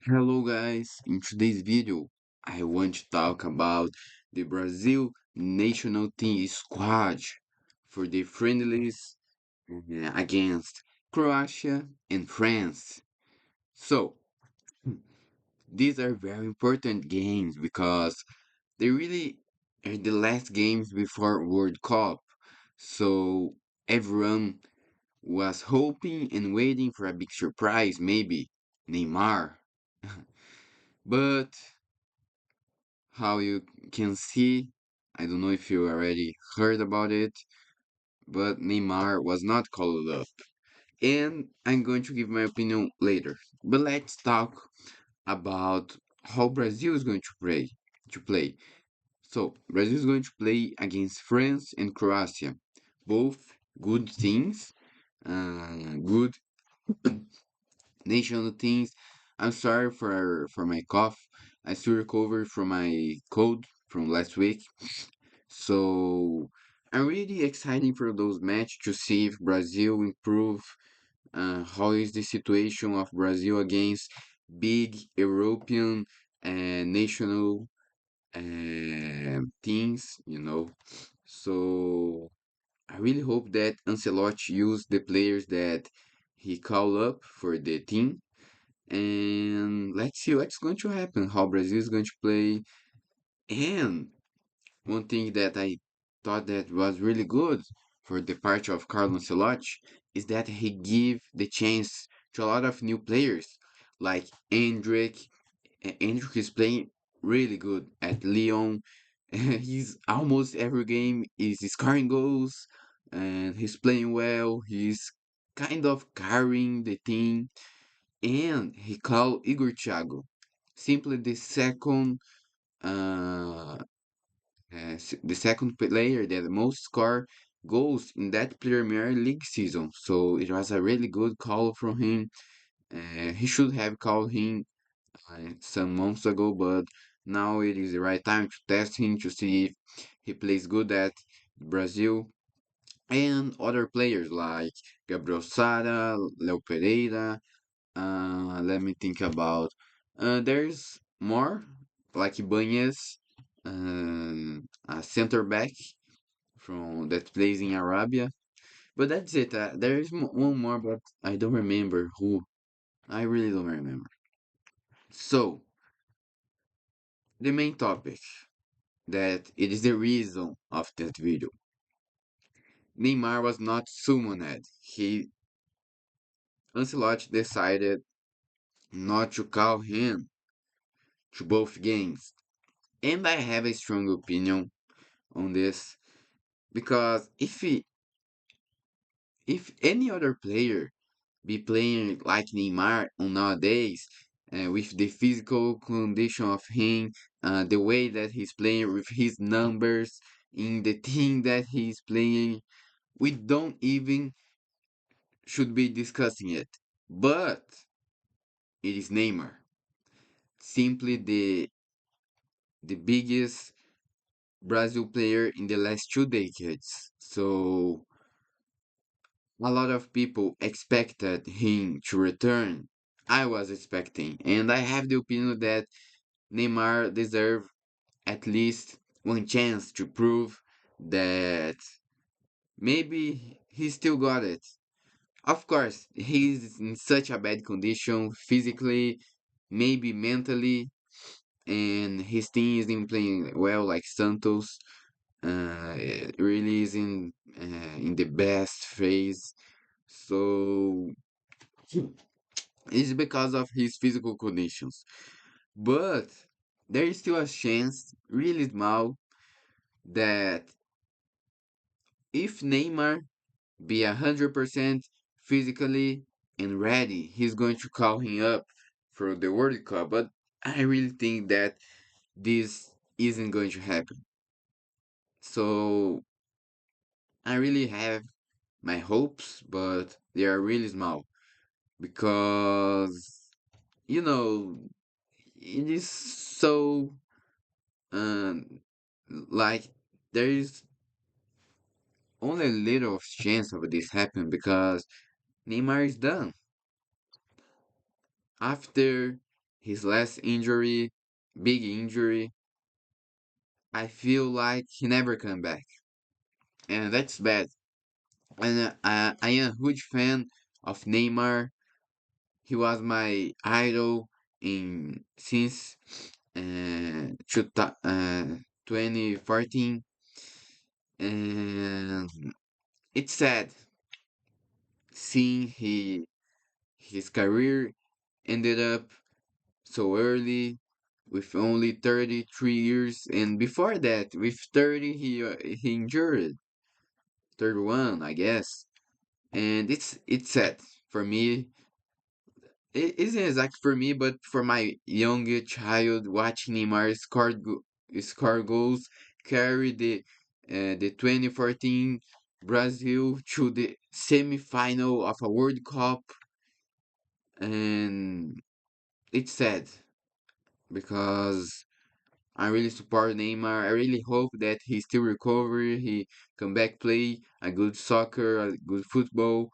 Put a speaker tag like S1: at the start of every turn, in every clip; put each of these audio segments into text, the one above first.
S1: Hello guys, in today's video I want to talk about the Brazil national team squad for the friendlies against Croatia and France. So, these are very important games because they really are the last games before World Cup. So, everyone was hoping and waiting for a big surprise, maybe Neymar. But how you can see, I don't know if you already heard about it, but Neymar was not called up. And I'm going to give my opinion later. But let's talk about how Brazil is going to play. So Brazil is going to play against France and Croatia. Both good teams, good national teams. I'm sorry for my cough. I still recover from my cold from last week. So I'm really excited for those matches to see if Brazil improve. How is the situation of Brazil against big European and national teams? So I really hope that Ancelotti use the players that he call up for the team, and let's see what's going to happen. How Brazil is going to play, and one thing that I thought that was really good for the departure of Carlo Ancelotti is that he give the chance to a lot of new players like Endrick. Endrick is playing really good at Lyon. He's almost every game is scoring goals and he's playing well. He's kind of carrying the team, and he called Igor Thiago simply uh, the second player that most score goals in that Premier League season. So it was a really good call from him. He should have called him some months ago, but now it is the right time to test him to see if he plays good at Brazil. And other players like Gabriel Sara, Leo Pereira. Let me think about. There's more like Ibanez, a center back from that plays in Arabia. But that's it. There is one more, but I don't remember who. I really don't remember. So the main topic that it is the reason of that video. Neymar was not summoned. Ancelotti decided not to call him to both games, and I have a strong opinion on this because if any other player be playing like Neymar on nowadays, with the physical condition of him, the way that he's playing with his numbers in the team that he's playing, we don't even should be discussing it. But it is Neymar, simply the biggest Brazil player in the last 2 decades. So a lot of people expected him to return. I was expecting, and I have the opinion that Neymar deserves at least one chance to prove that maybe he still got it. Of course, he's in such a bad condition physically, maybe mentally, and his team isn't playing well like Santos. Really isn't in the best phase. So it's because of his physical conditions. But there is still a chance, really small, that if Neymar be 100% physically and ready, he's going to call him up for the World Cup. But I really think that this isn't going to happen. So I really have my hopes, but they are really small because you know it is so um like there is only a little of chance of this happen because Neymar is done after his last injury, big injury, I feel like he never come back, and that's bad. And I am a huge fan of Neymar. He was my idol in since two, 2014, and it's sad seeing his career ended up so early with only 33 years, and before that with 30 he injured 31, I guess. And it's sad for me. It isn't exact for me, but for my younger child watching Neymar score goals, carry the 2014 Brazil to the semi-final of a World Cup, and it's sad because I really support Neymar. I really hope that he still recover, he come back play a good soccer, a good football,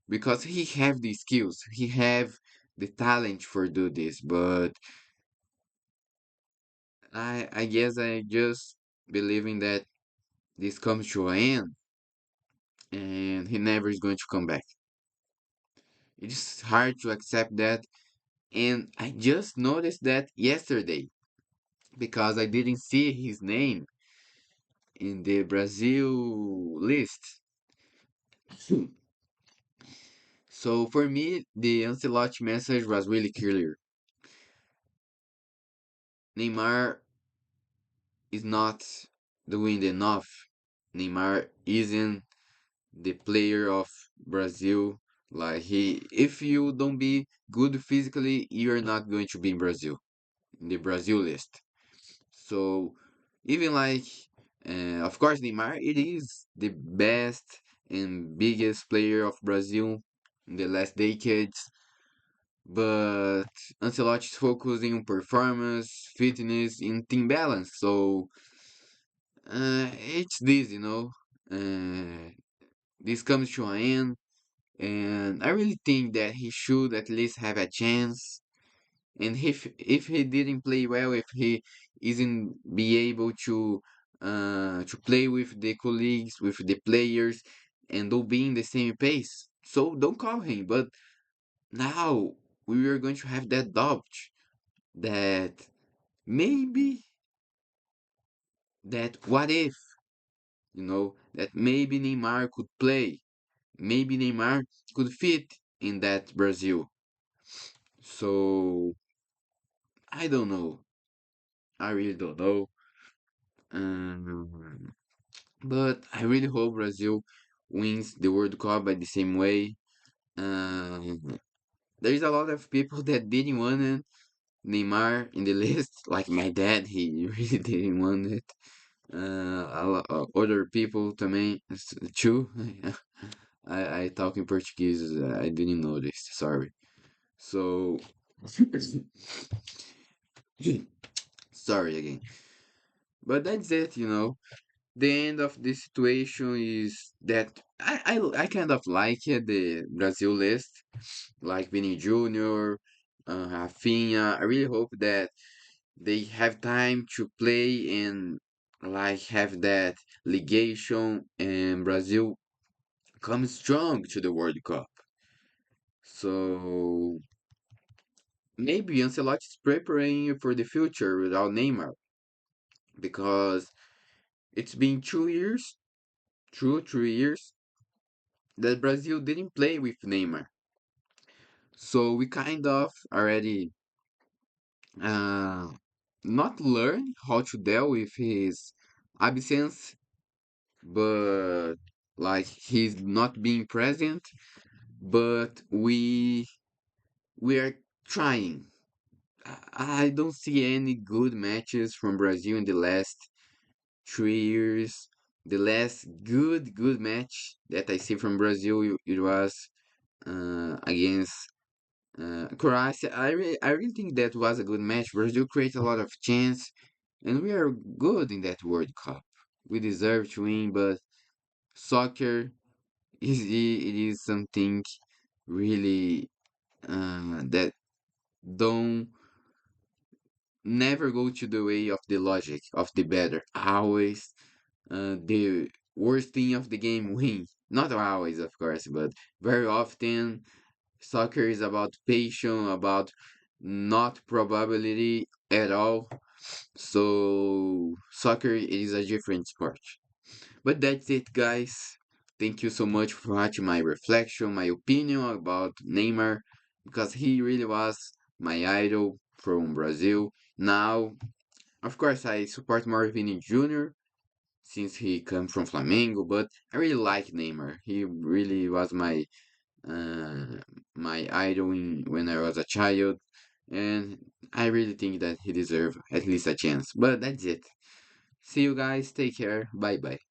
S1: because he have the skills, he have the talent for do this. But I guess I just believing that this comes to an end and he never is going to come back. It's hard to accept that, and I just noticed that yesterday because I didn't see his name in the Brazil list. So for me, the Ancelotti message was really clear. Neymar is not doing enough. Neymar isn't the player of Brazil. Like if you don't be good physically, you're not going to be in Brazil, in the Brazil list. So even like, of course, Neymar, it is the best and biggest player of Brazil in the last decades. But Ancelotti is focusing on performance, fitness, and team balance. So it's this, you know. Uh, this comes to an end, and I really think that he should at least have a chance. And if he didn't play well, if he isn't be able to play with the colleagues, with the players, and don't be in the same pace, so don't call him. But now we are going to have that doubt that maybe that what if, that maybe Neymar could play, maybe Neymar could fit in that Brazil. So I don't know. I really don't know. Um, but I really hope Brazil wins the World Cup by the same way. Um, there's a lot of people that didn't want it. Neymar in the list, like my dad, he really didn't want it. Other people também too. I talk in Portuguese. I didn't know this. Sorry. So sorry again. But that's it. The end of the situation is that I kind of like it, the Brazil list, like Vini Jr., Rafinha. I really hope that they have time to play and like have that ligation and Brazil come strong to the World Cup. So maybe Ancelotti is preparing for the future without Neymar because it's been 2 years, 3 years that Brazil didn't play with Neymar. So we kind of already uh, not learn how to deal with his absence, but like he's not being present. But we are trying. I don't see any good matches from Brazil in the last 3 years. The last good match that I see from Brazil it was against Croatia. I really think that was a good match. Brazil created a lot of chance, and we are good in that World Cup. We deserve to win, but soccer it is something really that don't. never go to the way of the logic of the better. Always the worst thing of the game win. Not always, of course, but very often soccer is about patience, about not probability at all. So soccer is a different sport. But that's it, guys. Thank you so much for watching my reflection, my opinion about Neymar, because he really was my idol from Brazil. Now, of course, I support more Vini Jr. since he comes from Flamengo, but I really like Neymar. He really was uh, my idol when I was a child, and I really think that he deserves at least a chance. But that's it. See you guys. Take care. Bye bye.